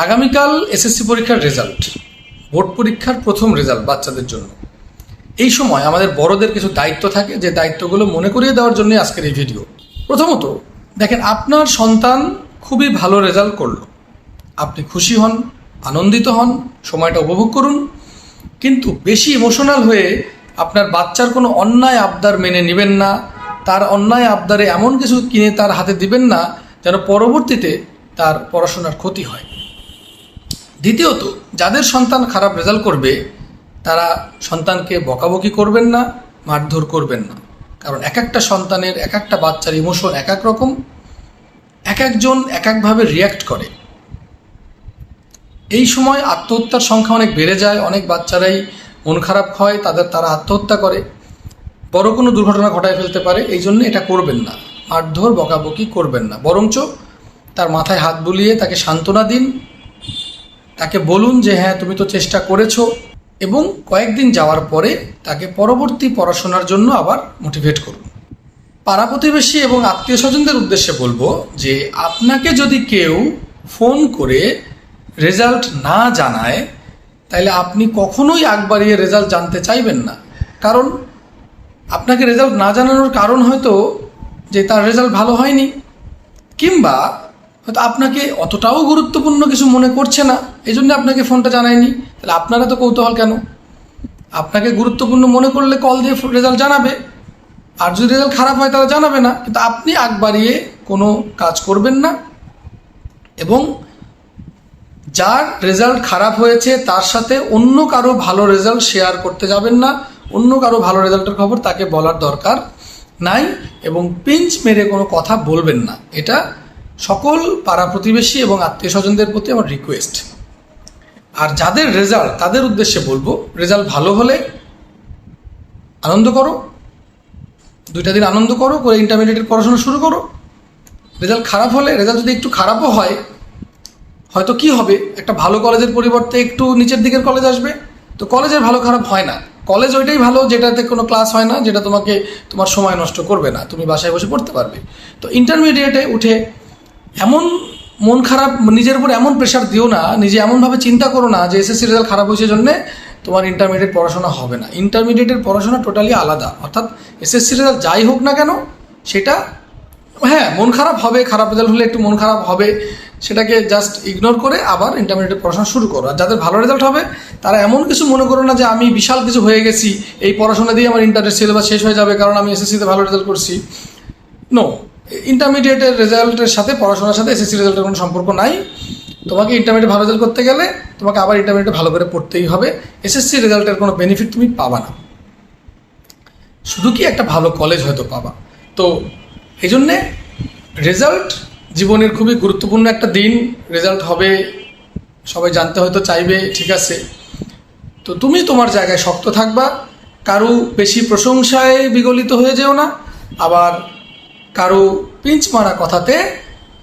আগামীকাল এসএসসি পরীক্ষার result, board পরীক্ষার প্রথম রেজাল্ট বাচ্চাদের জন্য। এই সময় আমাদের বড়দের কিছু দায়িত্ব থাকে, যে দায়িত্বগুলো মনে করিয়ে দেওয়ার জন্য আজকের এই ভিডিও। প্রথমত দেখেন, আপনার সন্তান খুবই ভালো রেজাল্ট করলো, আপনি খুশি হন, আনন্দিত হন, সময়টা উপভোগ করুন, কিন্তু বেশি ইমোশনাল হয়ে আপনার বাচ্চার কোনো অন্যায় আবদার মেনে নেবেন না। তার অন্যায় আবদারে এমন কিছু কিনে তার হাতে দিবেন না যেন পরবর্তীতে তার পড়াশোনার ক্ষতি হয়। দ্বিতীয়ত, যাদের সন্তান খারাপ রেজাল্ট করবে তারা সন্তানকে বকাবকি করবেন না, মারধর করবেন না। কারণ এক একটা সন্তানের, এক একটা বাচ্চার ইমোশন এক এক রকম, এক একজন এক একভাবে রিয়্যাক্ট করে। এই সময় আত্মহত্যার সংখ্যা অনেক বেড়ে যায়, অনেক বাচ্চারাই মন খারাপ হয়, তারা আত্মহত্যা করে, বড় কোনো দুর্ঘটনা ঘটায় ফেলতে পারে। এই জন্য এটা করবেন না, মারধর বকাবকি করবেন না। বরঞ্চ তার মাথায় হাত বুলিয়ে তাকে সান্ত্বনা দিন, তাকে বলুন যে হ্যাঁ, তুমি তো চেষ্টা করেছো, এবং কয়েকদিন যাওয়ার পরে তাকে পরবর্তী পড়াশোনার জন্য আবার মোটিভেট করুন। পাড়া প্রতিবেশী এবং আত্মীয় স্বজনদের উদ্দেশ্যে বলবো যে আপনাকে যদি কেউ ফোন করে রেজাল্ট না জানায়, তাহলে আপনি কখনোই আগ বাড়িয়ে রেজাল্ট জানতে চাইবেন না। কারণ আপনাকে রেজাল্ট না জানানোর কারণ হয়তো যে তার রেজাল্ট ভালো হয়নি, কিংবা হয়তো আপনাকে অতটাও গুরুত্বপূর্ণ কিছু মনে করছে না, এই জন্য আপনাকে ফোনটা জানায়নি। তাহলে আপনারা তো কৌতূহল কেন? আপনাকে গুরুত্বপূর্ণ মনে করলে কল দিয়ে রেজাল্ট জানাবে, আর যদি রেজাল্ট খারাপ হয় তাহলে জানাবে না। কিন্তু আপনি আগ বাড়িয়ে কোনো কাজ করবেন না, এবং যার রেজাল্ট খারাপ হয়েছে তার সাথে অন্য কারো ভালো রেজাল্ট শেয়ার করতে যাবেন না। অন্য কারো ভালো রেজাল্টের খবর তাকে বলার দরকার নাই, এবং পিঞ্চ মেরে কোনো কথা বলবেন না। এটা সকল পাড়া প্রতিবেশী এবং আত্মীয় স্বজনদের প্রতি আমার রিকোয়েস্ট। আর যাদের রেজাল্ট, তাদের উদ্দেশ্যে বলবো, রেজাল্ট ভালো হলে আনন্দ করো, 2টা দিন আনন্দ করো, করে ইন্টারমিডিয়েটের পড়াশোনা শুরু করো। রেজাল্ট খারাপ হলে, রেজাল্ট যদি একটু খারাপও হয়, হয়তো কি হবে, একটা ভালো কলেজের পরিবর্তে একটু নিচের দিকের কলেজ আসবে। তো কলেজের ভালো খারাপ হয় না, কলেজ ওইটাই ভালো যেটাতে কোনো ক্লাস হয় না, যেটা তোমার সময় নষ্ট করবে না, তুমি বাসায় বসে পড়তে পারবে। তো ইন্টারমিডিয়েটে উঠে এমন মন খারাপ, নিজের উপর এমন প্রেশার দিও না, নিজে এমনভাবে চিন্তা করো না যে এসএসসি রেজাল্ট খারাপ হয়েছে জন্যে তোমার ইন্টারমিডিয়েট পড়াশোনা হবে না। ইন্টারমিডিয়েটের পড়াশোনা টোটালি আলাদা। অর্থাৎ এসএসসি রেজাল্ট যাই হোক না কেন, সেটা হ্যাঁ মন খারাপ হবে, খারাপ রেজাল্ট হলে একটু মন খারাপ হবে, সেটাকে জাস্ট ইগনোর করে আবার ইন্টারমিডিয়েট পড়াশোনা শুরু করো। আর যাদের ভালো রেজাল্ট হবে তারা এমন কিছু মনে করো না যে আমি বিশাল কিছু হয়ে গেছি, এই পড়াশোনা দিয়ে আমার ইন্টারের সিলেবাস শেষ হয়ে যাবে কারণ আমি এসএসসিতে ভালো রেজাল্ট করছি। নো, ইন্টারমিডিয়েটের রেজাল্টের সাথে, পড়াশোনার সাথে এসএসসি রেজাল্টের কোনো সম্পর্ক নাই। তোমাকে ইন্টারমিডিয়েট ভালো রেজাল্ট করতে গেলে তোমাকে আবার ইন্টারমিডিয়েট ভালো করে পড়তেই হবে। এসএসসি রেজাল্টের কোনো বেনিফিট তুমি পাবা না, শুধু কি একটা ভালো কলেজ হয়তো পাবা। তো এই জন্যে রেজাল্ট জীবনের খুবই গুরুত্বপূর্ণ একটা দিন। রেজাল্ট হবে, সবাই জানতে হয়তো চাইবে, ঠিক আছে। তো তুমি তোমার জায়গায় শক্ত থাকবা, কারো বেশি প্রশংসায় বিগলিত হয়ে যেও না, আবার কারো পিঞ্চ মারা কথাতে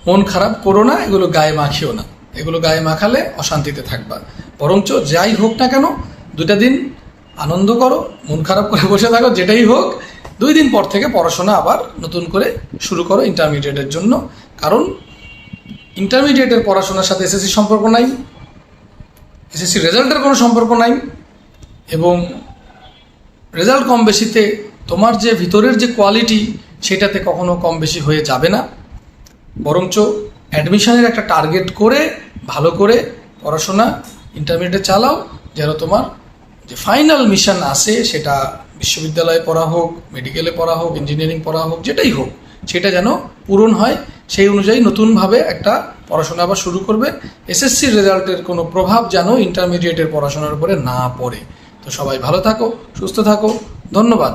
মন খারাপ করো না, এগুলো গায়ে মাখিও না। এগুলো গায়ে মাখালে অশান্তিতে থাকবা। বরঞ্চ যাই হোক না কেন, 2টা দিন আনন্দ করো, মন খারাপ করে বসে থাকো, যেটাই হোক, 2 দিন পর থেকে পড়াশোনা আবার নতুন করে শুরু করো ইন্টারমিডিয়েটের জন্য। কারণ ইন্টারমিডিয়েটের পড়াশোনার সাথে এসএসসি সম্পর্ক নাই, এসএসসি রেজাল্টের কোনো সম্পর্ক নাই, এবং রেজাল্ট কম বেশিতে তোমার যে ভিতরের যে কোয়ালিটি, সেটাতে কখনো কম বেশি হয়ে যাবে না। বরঞ্চ অ্যাডমিশনের একটা টার্গেট করে ভালো করে পড়াশোনা ইন্টারমিডিয়েটে চালাও, যেন তোমার যে ফাইনাল মিশন আছে, সেটা বিশ্ববিদ্যালয়ে পড়া হোক, মেডিকেলে পড়া হোক, ইঞ্জিনিয়ারিং পড়া হোক, যেটাই হোক, সেটা যেন পূরণ হয়। সেই অনুযায়ী নতুনভাবে একটা পড়াশোনা আবার শুরু করবে। এসএসসি রেজাল্টের কোনো প্রভাব যেন ইন্টারমিডিয়েটের পড়াশোনার উপরে না পড়ে। তো সবাই ভালো থাকো, সুস্থ থাকো, ধন্যবাদ।